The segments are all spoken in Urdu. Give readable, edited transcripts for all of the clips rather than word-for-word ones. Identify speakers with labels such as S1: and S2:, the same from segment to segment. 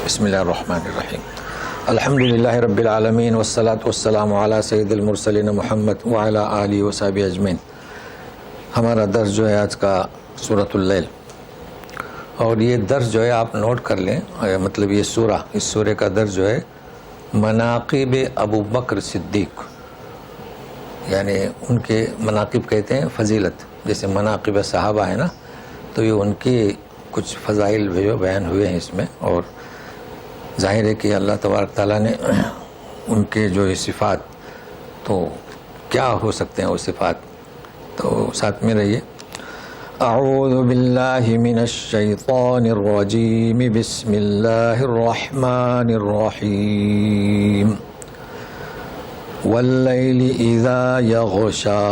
S1: بسم اللہ الرحمن الرحیم الحمدللہ رب العالمین والصلاة والسلام علی سید المرسلین محمد وعلی آلہ وصحبہ اجمعین۔ ہمارا درس جو ہے آج کا سورۃ اللیل، اور یہ درس جو ہے آپ نوٹ کر لیں، مطلب یہ سورہ، اس سورہ کا درس جو ہے مناقب ابو بکر صدیق، یعنی ان کے مناقب کہتے ہیں فضیلت، جیسے مناقب صحابہ ہے نا، تو یہ ان کی کچھ فضائل جو بیان ہوئے ہیں اس میں، اور ظاہر ہے کہ اللہ تبارک تعالیٰ نے ان کے جو صفات، تو کیا ہو سکتے ہیں وہ صفات، تو ساتھ میں رہیے۔ اعوذ باللہ من الشیطان الرجیم، بسم اللہ الرحمن الرحیم۔ واللیل اذا یغشا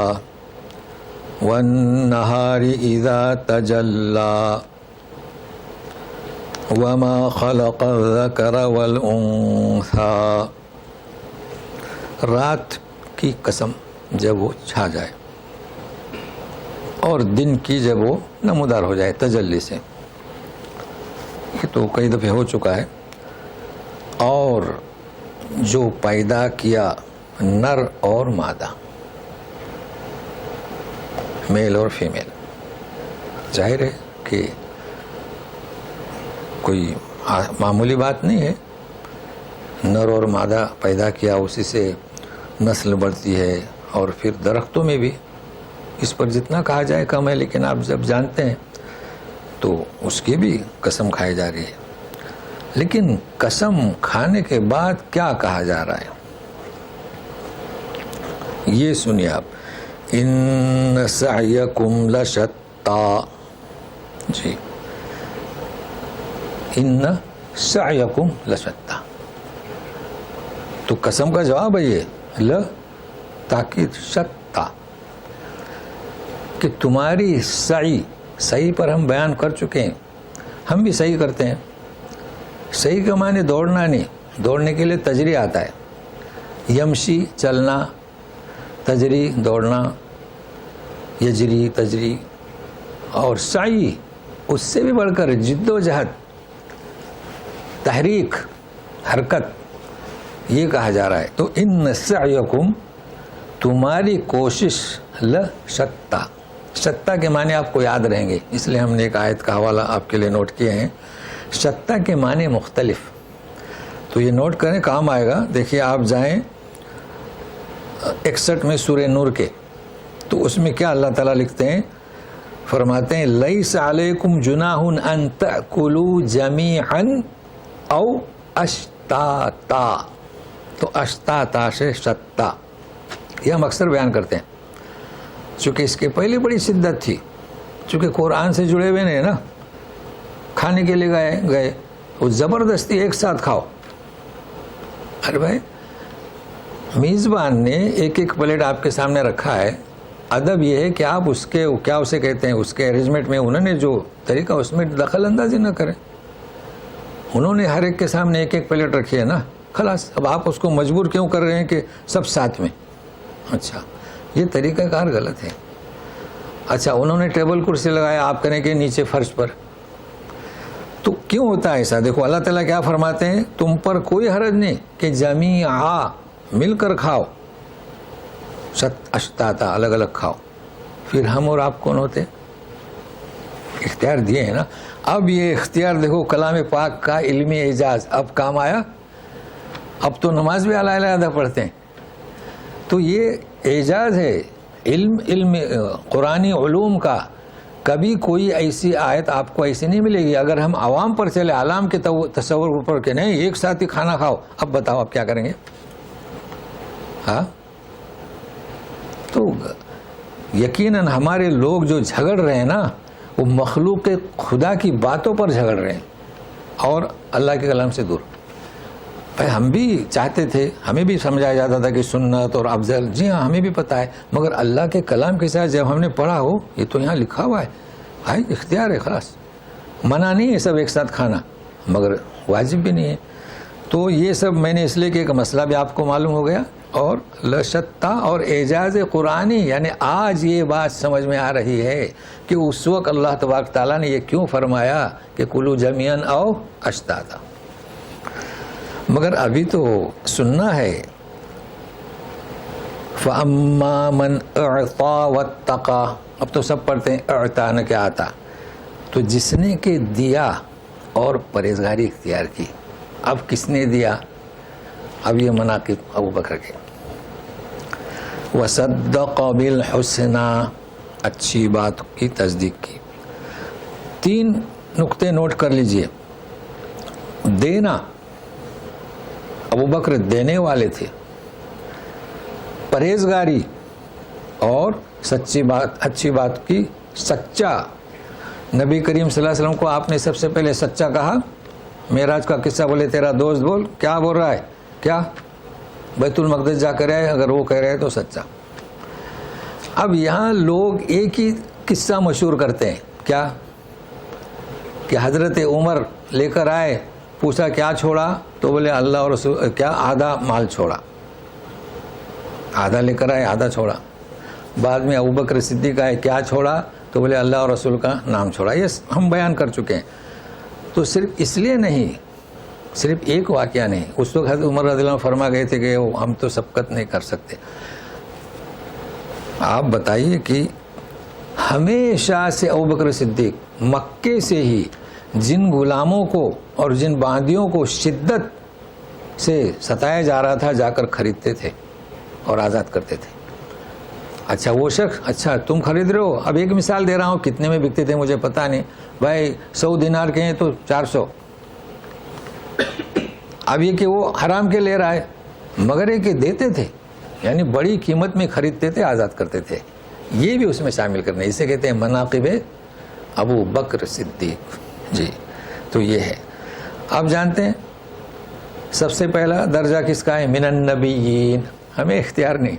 S1: والنہار اذا تجلی وما خلق الذکر والانثى۔ رات کی قسم جب وہ چھا جائے اور دن کی جب وہ نمودار ہو جائے تجلی سے، یہ تو کئی دفعے ہو چکا ہے۔ اور جو پیدا کیا نر اور مادہ، میل اور فیمیل، ظاہر ہے کہ کوئی معمولی بات نہیں ہے، نر اور مادہ پیدا کیا، اسی سے نسل بڑھتی ہے، اور پھر درختوں میں بھی اس پر جتنا کہا جائے کم ہے، لیکن آپ جب جانتے ہیں تو اس کی بھی قسم کھائی جا رہی ہے۔ لیکن قسم کھانے کے بعد کیا کہا جا رہا ہے، یہ سنیے آپ۔ ان سعیکم لشتا، جی، ان سعیکم لشتا، تو قسم کا جواب ہے یہ ل تاکید شتا، کہ تمہاری سعی پر ہم بیان کر چکے ہیں، ہم بھی سعی کرتے ہیں۔ سعی کا معنی دوڑنا نہیں، دوڑنے کے لیے تجری آتا ہے، یمشی چلنا، تجری دوڑنا، یجری تجری، اور سعی اس سے بھی بڑھ کر جد و جہد، تحریک، حرکت، یہ کہا جا رہا ہے۔ تو ان سعیکم، تمہاری کوشش، لشتا، شتا کے معنی آپ کو یاد رہیں گے، اس لیے ہم نے ایک آیت کا حوالہ آپ کے لیے نوٹ کیے ہیں۔ شتا کے معنی مختلف، تو یہ نوٹ کریں، کام آئے گا۔ دیکھیے آپ جائیں 61 میں سورہ نور کے، تو اس میں کیا اللہ تعالیٰ لکھتے ہیں، فرماتے ہیں لیس علیکم جناح ان تأکلوا جمیعا او اشتاتا، تو اشتاتا سے شتا، یہ ہم اکثر بیان کرتے ہیں، چونکہ اس کے پہلے بڑی شدت تھی، چونکہ قرآن سے جڑے ہوئے نہیں نا، کھانے کے لیے گئے وہ زبردستی ایک ساتھ کھاؤ۔ ارے بھائی، میزبان نے ایک ایک پلیٹ آپ کے سامنے رکھا ہے، ادب یہ ہے کہ آپ اس کے کیا اسے کہتے ہیں، اس کے ارینجمنٹ میں انہوں نے جو طریقہ، اس میں دخل اندازی نہ کریں۔ انہوں نے ہر ایک کے سامنے ایک ایک پلیٹ رکھی ہے نا، خلاص، اب آپ اس کو مجبور کیوں کر رہے ہیں کہ سب ساتھ میں؟ اچھا، یہ طریقہ کار غلط ہے۔ اچھا، انہوں نے ٹیبل کرسی لگایا، آپ کریں کہ نیچے فرش پر، تو کیوں ہوتا ہے ایسا؟ دیکھو اللہ تعالیٰ کیا فرماتے ہیں، تم پر کوئی حرج نہیں کہ جمیعا، مل کر کھاؤ، اشتاتا، الگ الگ کھاؤ۔ پھر ہم اور آپ کون ہوتے؟ اختیار دیے ہیں نا۔ اب یہ اختیار دیکھو کلام پاک کا علمی اعجاز اب کام آیا، اب تو نماز بھی علیحدہ پڑھتے ہیں، تو یہ اعجاز ہے علم قرآنی علوم کا۔ کبھی کوئی ایسی آیت آپ کو ایسی نہیں ملے گی۔ اگر ہم عوام پر چلے، عوام کے تصور پر کہ نہیں ایک ساتھ ہی کھانا کھاؤ، اب بتاؤ آپ کیا کریں گے؟ ہاں، تو یقیناً ہمارے لوگ جو جھگڑ رہے ہیں نا، وہ مخلوق خدا کی باتوں پر جھگڑ رہے ہیں اور اللہ کے کلام سے دور۔ بھائی ہم بھی چاہتے تھے، ہمیں بھی سمجھایا جاتا تھا کہ سنت اور افضل، جی ہاں ہمیں بھی پتہ ہے، مگر اللہ کے کلام کے ساتھ جب ہم نے پڑھا ہو، یہ تو یہاں لکھا ہوا ہے بھائی، اختیار ہے، خلاص، منع نہیں ہے سب ایک ساتھ کھانا، مگر واجب بھی نہیں ہے۔ تو یہ سب میں نے اس لیے کہ ایک مسئلہ بھی آپ کو معلوم ہو گیا، اور لشتا اور اعجاز قرآنی، یعنی آج یہ بات سمجھ میں آ رہی ہے کہ اس وقت اللہ تبارک تعالیٰ نے یہ کیوں فرمایا کہ کلو جمیعاً او اشتاتا۔ مگر ابھی تو سننا ہے. فَأَمَّا مَنْ أَعْطَى وَاتَّقَى. اب تو سب پڑھتے ہیں اعطا نہ کہ آتا. تو جس نے کہ دیا اور پرہیزگاری اختیار کی. اب کس نے دیا؟ اب یہ مناقب ابو بکر کے. وَصَدَّقَ بِالْحُسْنَى. اچھی بات کی تصدیق کی. 3 نقطے نوٹ کر لیجئے. دینا، ابو بکر دینے والے تھے. پرہیزگاری اور سچی بات، اچھی بات کی سچا. نبی کریم صلی اللہ علیہ وسلم کو آپ نے سب سے پہلے سچا کہا. معراج کا قصہ بولے تیرا دوست بول، کیا بول رہا ہے؟ کیا بیت المقدس جا کر آئے؟ اگر وہ کہہ رہے ہیں تو سچا. اب یہاں لوگ ایک ہی قصہ مشہور کرتے ہیں. کیا کہ حضرت عمر لے کر آئے، پوچھا کیا چھوڑا؟ تو بولے اللہ اور رسول، کیا آدھا مال چھوڑا. آدھا لے کر آئے، آدھا چھوڑا. بعد میں ابو بکر صدیق آئے، کیا چھوڑا؟ تو بولے اللہ اور رسول کا نام چھوڑا. یہ ہم بیان کر چکے ہیں. تو صرف اس لیے نہیں، صرف ایک واقعہ نہیں. اس وقت حضرت عمر رضی اللہ عنہ فرما گئے تھے کہ ہم تو سبقت نہیں کر سکتے. آپ بتائیے کہ ہمیشہ سے ابو بکر صدیق مکے سے ہی جن غلاموں کو اور جن باندیوں کو شدت سے ستایا جا رہا تھا جا کر خریدتے تھے اور آزاد کرتے تھے. اچھا وہ شخص، اچھا تم خرید رہے ہو، اب ایک مثال دے رہا ہوں، کتنے میں بکتے تھے مجھے پتہ نہیں بھائی. 100 دینار کے ہیں تو 400. اب یہ کہ وہ حرام کے لے رہا ہے، مگر یہ کہ دیتے تھے، یعنی بڑی قیمت میں خریدتے تھے، آزاد کرتے تھے. یہ بھی اس میں شامل کرنا، اسے کہتے ہیں مناقب ابو بکر صدیق. جی تو یہ ہے. آپ جانتے ہیں سب سے پہلا درجہ کس کا ہے؟ من النبیین. ہمیں اختیار نہیں.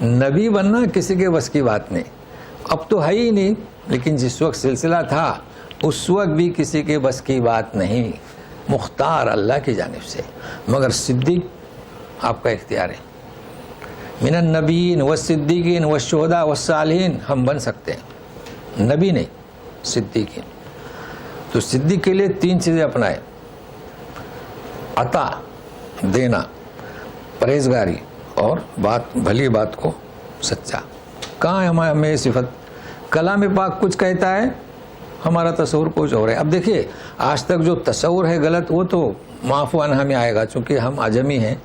S1: نبی بننا کسی کے بس کی بات نہیں. اب تو ہے ہی نہیں، لیکن جس وقت سلسلہ تھا اس وقت بھی کسی کے بس کی بات نہیں. مختار اللہ کی جانب سے. مگر صدیق آپ کا اختیار ہے. من النبیین والصدیقین والشہداء والصالحین ہم بن سکتے ہیں، نبی نہیں، صدیقین. تو صدیق کے لیے 3 چیزیں اپنائے: عطا دینا، پرہیزگاری اور بات بھلی بات کو سچا. کہاں ہے ہمیں یہ صفت؟ کلام پاک کچھ کہتا ہے، ہمارا تصور کچھ اور ہے. اب دیکھیے آج تک جو تصور ہے غلط، وہ تو معفو عنہ ہمیں آئے گا، چونکہ ہم عجمی ہیں،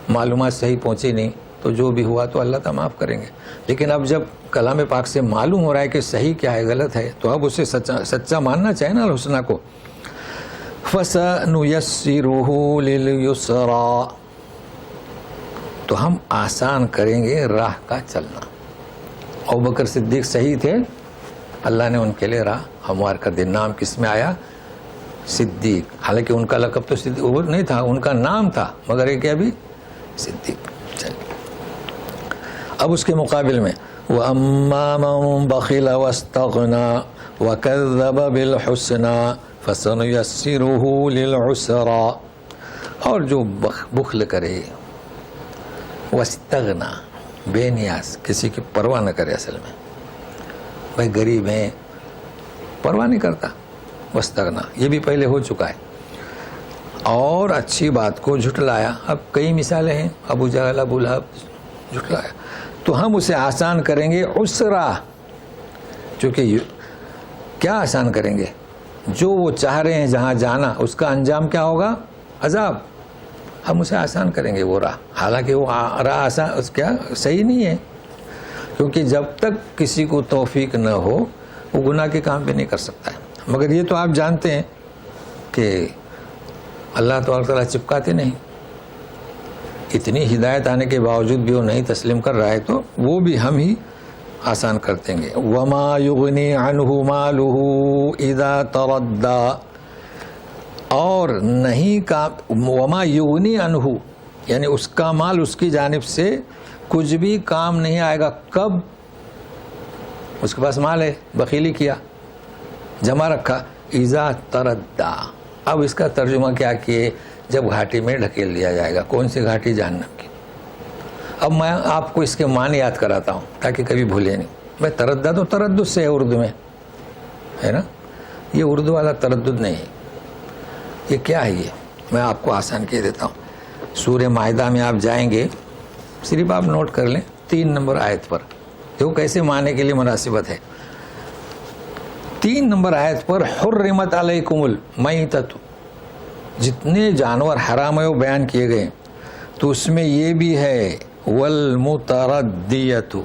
S1: معلومات صحیح پہنچی نہیں، تو جو بھی ہوا تو اللہ تعالیٰ معاف کریں گے. لیکن اب جب کلام پاک سے معلوم ہو رہا ہے کہ صحیح کیا ہے غلط ہے، تو اب اسے سچا ماننا چاہیے نا الحسنہ کو. فَسَنُيَسِّرُهُ لِلْيُسْرَى. تو ہم آسان کریں گے راہ کا چلنا. ابو بکر صدیق صحیح تھے، اللہ نے ان کے لیے راہ ہموار کر دی. نام کس میں آیا؟ صدیق. حالانکہ ان کا لقب تو صدیق وہ نہیں تھا، ان کا نام تھا، مگر یہ کیا بھی صدیق. چلیے اب اس کے مقابل میں وَأَمَّا مَن بَخِلَ وَاسْتَغْنَى وَكَذَّبَ بِالْحُسْنَى فَسَنُيَسِّرُهُ لِلْعُسْرَى. اور جو بخل کرے، واستغنا، بے نیاز، کسی کی پرواہ نہ کرے. اصل میں بھائی غریب ہیں، پرواہ نہیں کرتا. واستغنا یہ بھی پہلے ہو چکا ہے. اور اچھی بات کو جھٹلایا. اب کئی مثالیں ہیں. ابو جہل، ابو لہب جھٹلایا. تو ہم اسے آسان کریں گے عسرا. چونکہ کیا آسان کریں گے؟ جو وہ چاہ رہے ہیں جہاں جانا، اس کا انجام کیا ہوگا؟ عذاب. ہم اسے آسان کریں گے وہ راہ. حالانکہ وہ راہ آسان کیا صحیح نہیں ہے، کیونکہ جب تک کسی کو توفیق نہ ہو وہ گناہ کے کام بھی نہیں کر سکتا ہے. مگر یہ تو آپ جانتے ہیں کہ اللہ تعالیٰ چپکاتے نہیں. اتنی ہدایت آنے کے باوجود بھی وہ نہیں تسلیم کر رہا ہے، تو وہ بھی ہم ہی آسان کر دیں گے. وَمَا يُغْنِي عَنْهُ مَالُهُ إِذَا تَرَدَّى. اور نہیں کام، وما یغنی عنہ یعنی اس کا مال اس کی جانب سے کچھ بھی کام نہیں آئے گا. کب؟ اس کے پاس مال ہے، بخیلی کیا، جمع رکھا. اذا تردہ. اب اس کا ترجمہ کیا کیے؟ جب گھاٹی میں ڈھکیل دیا جائے گا. کون سی گھاٹی؟ جہنم کی. اب میں آپ کو اس کے معنی یاد کراتا ہوں تاکہ کبھی بھولے نہیں. بھائی تردہ تو تردد سے ہے، اردو میں ہے نا. یہ اردو والا تردد نہیں ہے. یہ کیا ہے؟ یہ میں آپ کو آسان کہہ دیتا ہوں. سورہ مائدہ میں آپ جائیں گے, صرف آپ نوٹ کر لیں 3 نمبر آیت پر, دیکھو کیسے معنی کے لیے مناسبت ہے. 3 نمبر آیت پر حرمت علیکم المیتۃ, جتنے جانور حرام ہے وہ بیان کیے گئے, تو اس میں یہ بھی ہے والمتردیۃ.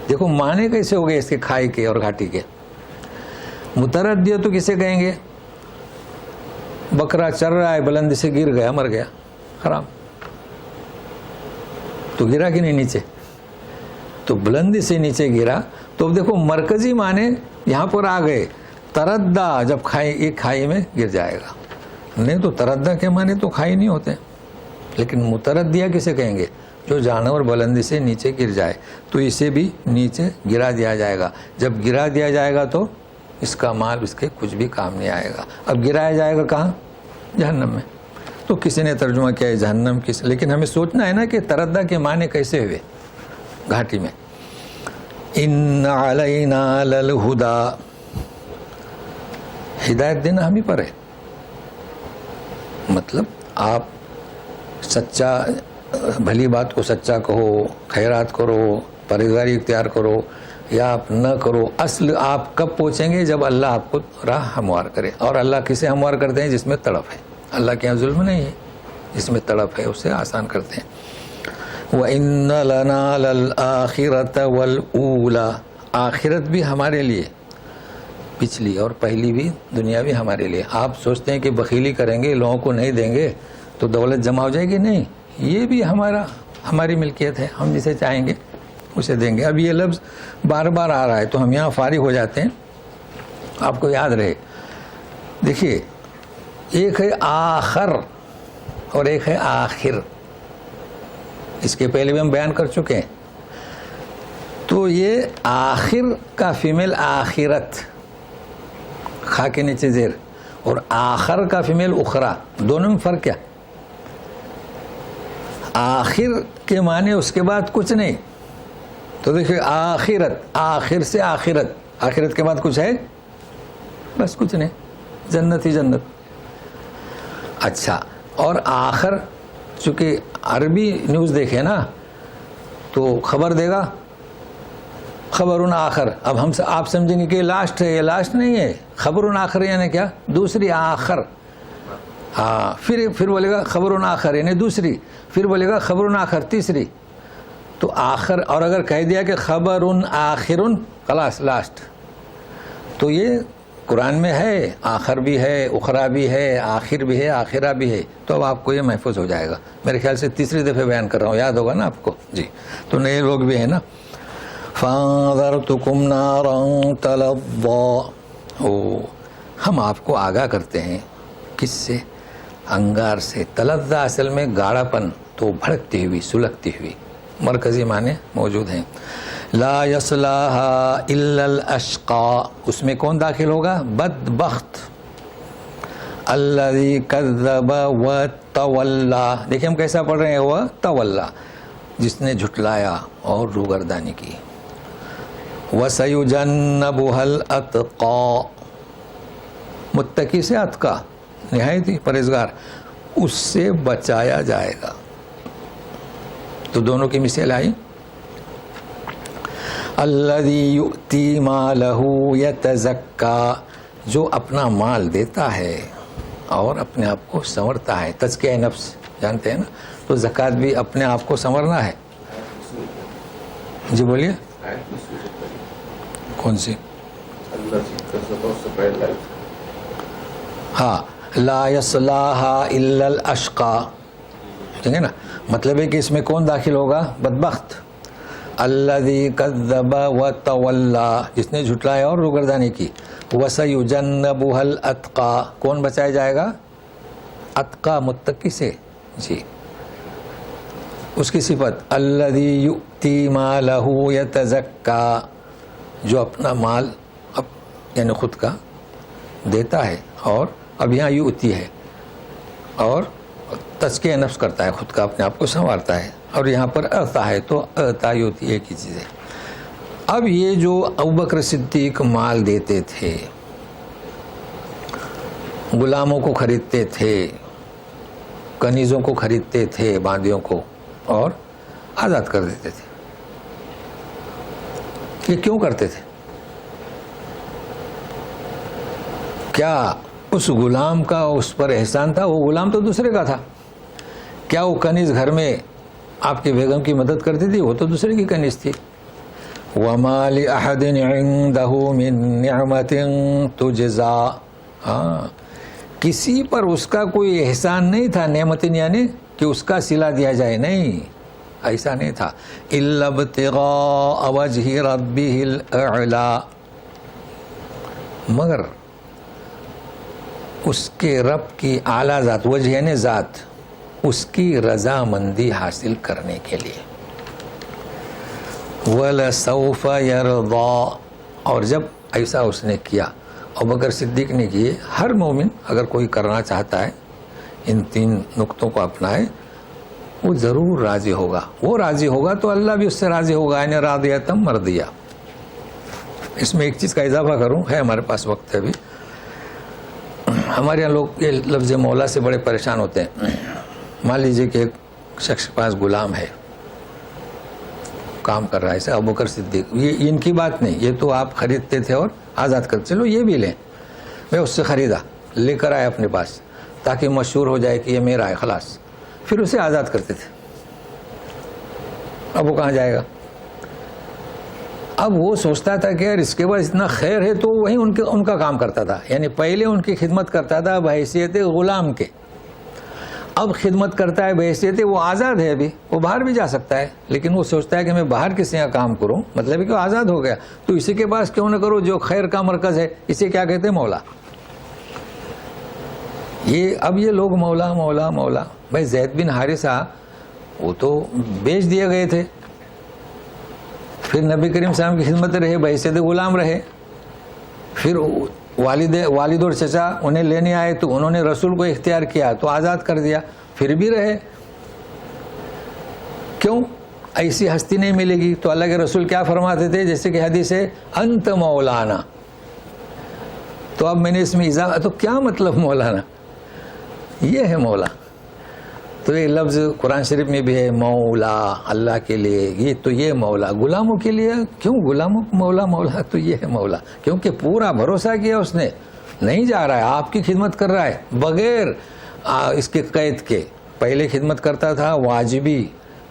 S1: دیکھو معنی کیسے ہو گئے اس کے کھائی کے اور گھاٹی کے. متردیۃ کسے کہیں گے؟ بکرا چر رہا ہے, بلندی سے گر گیا, مر گیا, حرام. تو گرا کہ نہیں نیچے؟ تو بلندی سے نیچے گرا. تو اب دیکھو مرکزی معنی یہاں پر آ گئے. تردہ جب ایک کھائی میں گر جائے گا, نہیں تو تردہ کے معنی تو کھائی نہیں ہوتے. لیکن متردیہ کسے کہیں گے؟ جو جانور بلندی سے نیچے گر جائے, تو اسے بھی نیچے گرا دیا جائے گا. جب گرا دیا جائے گا تو اس کا مال اس کے کچھ بھی کام نہیں آئے گا. اب گرایا جائے گا کہاں؟ جہنم میں. تو کسی نے ترجمہ کیا ہے جہنم, لیکن ہمیں سوچنا ہے نا کہ تردہ کے معنی کیسے ہوئے گھاٹی میں. ان علینا للہدا, ہدایت دینا ہم ہی پر ہے. مطلب آپ سچا, بھلی بات کو سچا کہو, خیرات کرو, پرہیزگاری اختیار کرو, یا آپ نہ کرو. اصل آپ کب پہنچیں گے؟ جب اللہ آپ کو راہ ہموار کرے. اور اللہ کسے ہموار کرتے ہیں؟ جس میں تڑپ ہے. اللہ کے یہاں ظلم نہیں ہے, جس میں تڑپ ہے اسے آسان کرتے ہیں. وَإِنَّ لَنَا لَلْآخِرَةَ وَالْأُولَى, آخرت بھی ہمارے لیے, پچھلی اور پہلی بھی دنیا بھی ہمارے لیے. آپ سوچتے ہیں کہ بخیلی کریں گے, لوگوں کو نہیں دیں گے تو دولت جمع ہو جائے گی. نہیں, یہ بھی ہماری ملکیت ہے, ہم جسے چاہیں گے اسے دیں گے. اب یہ لفظ بار بار آ رہا ہے تو ہم یہاں فارغ ہو جاتے ہیں, آپ کو یاد رہے. دیکھیے, ایک ہے آخر اور ایک ہے آخر. اس کے پہلے بھی ہم بیان کر چکے ہیں. تو یہ آخر کا فیمیل آخرت, خا کے نیچے زیر, اور آخر کا فیمیل اخرا. دونوں میں فرق کیا؟ آخر کے معنی اس کے بعد کچھ نہیں. تو دیکھیں آخرت, آخر سے آخرت, آخرت کے بعد کچھ ہے؟ بس کچھ نہیں, جنت ہی جنت. اچھا, اور آخر, چونکہ عربی نیوز دیکھے نا تو خبر دے گا خبرون آخر. اب آپ سمجھیں گے کہ لاسٹ ہے, یہ لاسٹ نہیں ہے. خبرون آخر یعنی کیا؟ دوسری آخر. ہاں, پھر بولے گا خبرون آخر یعنی دوسری, پھر بولے گا خبرون آخر تیسری. تو آخر, اور اگر کہہ دیا کہ خبرون آخرون, خلاص لاسٹ. تو یہ قرآن میں ہے, آخر بھی ہے, اخرا بھی ہے, آخر بھی ہے, آخرہ بھی ہے. تو اب آپ کو یہ محفوظ ہو جائے گا. میرے خیال سے تیسری دفعہ بیان کر رہا ہوں, یاد ہوگا نا آپ کو جی. تو نئے لوگ بھی ہیں نا. فَانذَرْتُكُمْ نَارًا تَلَظَّىٰ, ہم آپ کو آگاہ کرتے ہیں. کس سے؟ انگار سے. تلظا اصل میں گاڑھا پن, تو بھڑکتی ہوئی, سلگتی ہوئی. مرکزی معنی موجود ہیں. لا یصلاها الا الاشقى, اس میں کون داخل ہوگا؟ بدبخت. الذی کذب وتولی, دیکھیں ہم کیسا پڑھ رہے ہیں, وہ تولا, جس نے جھٹلایا اور روگردانی کی. وسیجنبها الاتقى, متقی سے اتقا, نہایت ہی پرہیزگار, اس سے بچایا جائے گا. تو دونوں کی مثال آئی. الذی یؤتی مالہ یتزکا, جو اپنا مال دیتا ہے اور اپنے آپ کو سنورتا ہے. تزکیہ نفس جانتے ہیں نا, تو زکوٰۃ بھی اپنے آپ کو سنورنا ہے. جی بولیے, کون سی؟ ہاں, لا یصلاھا الا الاشقى, ٹھیک ہے نا. مطلب ہے کہ اس میں کون داخل ہوگا؟ بدبخت. الذی کذب وتولی, جس نے جھٹلایا اور روگردانی کی. وسیجنبها الاتقى, کون بچایا جائے گا؟ اتقا, متقی سے. جی, اس کی صفت الذی یؤتی مالہ یتزکا, جو اپنا مال یعنی خود کا دیتا ہے, اور اب یہاں یؤتی ہے, اور تزکیہ نفس کرتا ہے, خود کا اپنے آپ کو سنوارتا ہے. اور یہاں پر اعطا ہے, تو اعطا یؤتی ایک ہی چیز ہے. اب یہ جو ابوبکر صدیق مال دیتے تھے, غلاموں کو خریدتے تھے, کنیزوں کو خریدتے تھے، باندیوں کو، اور آزاد کر دیتے تھے۔ یہ کیوں کرتے تھے؟ کیا اس غلام کا اس پر احسان تھا؟ وہ غلام تو دوسرے کا تھا۔ کیا وہ کنیز گھر میں آپ کی بیگم کی مدد کرتی تھی؟ وہ تو دوسرے کی کنیز تھی۔ وَمَا لِأَحَدٍ عِنْدَهُ مِن نِعْمَةٍ تُجْزَى، ہاں، کسی پر اس کا کوئی احسان نہیں تھا، نعمت یعنی کہ اس کا صلہ دیا جائے، نہیں، ایسا نہیں تھا۔ إِلَّا ابْتِغَاءَ وَجْهِ رَبِّهِ الْأَعْلَى، مگر اس کے رب کی اعلیٰ ذات، وجہ یعنی ذات، اس کی رضامندی حاصل کرنے کے لیے۔ وَلَسَوْفَ يَرْضَى، اور جب ایسا اس نے کیا، ابوبکر صدیق نے کیے، ہر مومن اگر کوئی کرنا چاہتا ہے ان 3 نقطوں کو اپنائے، وہ ضرور راضی ہوگا۔ وہ راضی ہوگا تو اللہ بھی اس سے راضی ہوگا، یعنی راضیتم مرضیہ۔ اس میں ایک چیز کا اضافہ کروں، ہے ہمارے پاس وقت ہے ابھی، ہمارے یہاں لوگ یہ لفظ مولا سے بڑے پریشان ہوتے ہیں۔ مان لیجئے کہ ایک شخص کے پاس غلام ہے، کام کر رہا ہے، ایسے ابوبکر صدیق، یہ ان کی بات نہیں، یہ تو آپ خریدتے تھے اور آزاد کرتے، چلو یہ بھی لیں، میں اس سے خریدا، لے کر آئے اپنے پاس تاکہ مشہور ہو جائے کہ یہ میرا ہے، خلاص، پھر اسے آزاد کرتے تھے۔ اب وہ کہاں جائے گا؟ اب وہ سوچتا تھا کہ یار اس کے پاس اتنا خیر ہے، تو وہی ان کا کام کرتا تھا، یعنی پہلے ان کی خدمت کرتا تھا بحیثیت غلام کے، اب خدمت کرتا ہے بحیثیت، وہ آزاد ہے، ابھی وہ باہر بھی جا سکتا ہے، لیکن وہ سوچتا ہے کہ میں باہر کس یہاں کام کروں، مطلب کہ وہ آزاد ہو گیا، تو اسی کے پاس کیوں نہ کرو جو خیر کا مرکز ہے، اسے کیا کہتے ہیں؟ مولا۔ اب یہ لوگ مولا مولا مولا، بھائی زید بن حارثہ وہ تو بیچ دیے گئے تھے، پھر نبی کریم صلی اللہ علیہ وسلم کی خدمت رہے، بحیثیت غلام رہے، پھر والد اور چچا انہیں لینے آئے تو انہوں نے رسول کو اختیار کیا تو آزاد کر دیا، پھر بھی رہے۔ کیوں؟ ایسی ہستی نہیں ملے گی۔ تو اللہ کے رسول کیا فرماتے تھے؟ جیسے کہ حدیث ہے، انت مولانا۔ تو اب میں نے اس میں اضافہ، تو کیا مطلب مولانا؟ یہ ہے مولا۔ تو یہ لفظ قرآن شریف میں بھی ہے، مولا، اللہ کے لیے، یہ مولا، غلاموں کے لیے کیوں؟ غلاموں مولا مولا، تو یہ ہے مولا، کیونکہ پورا بھروسہ کیا اس نے، نہیں جا رہا ہے، آپ کی خدمت کر رہا ہے بغیر اس کے قید کے۔ پہلے خدمت کرتا تھا واجبی،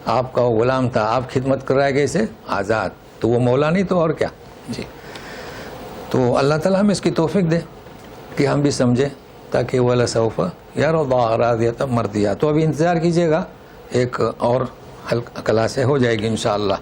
S1: آپ کا وہ غلام تھا، آپ خدمت کر رہا ہے کیسے؟ آزاد، تو وہ مولا نہیں تو اور کیا؟ جی، تو اللہ تعالیٰ ہمیں اس کی توفیق دے کہ ہم بھی سمجھیں، تاکہ وَلَسَوْفَ يَرْضَىٰ رَاضِيَةً مَرْضِيَّةً۔ تو ابھی انتظار کیجئے گا، ایک اور کلاس ہو جائے گی انشاءاللہ۔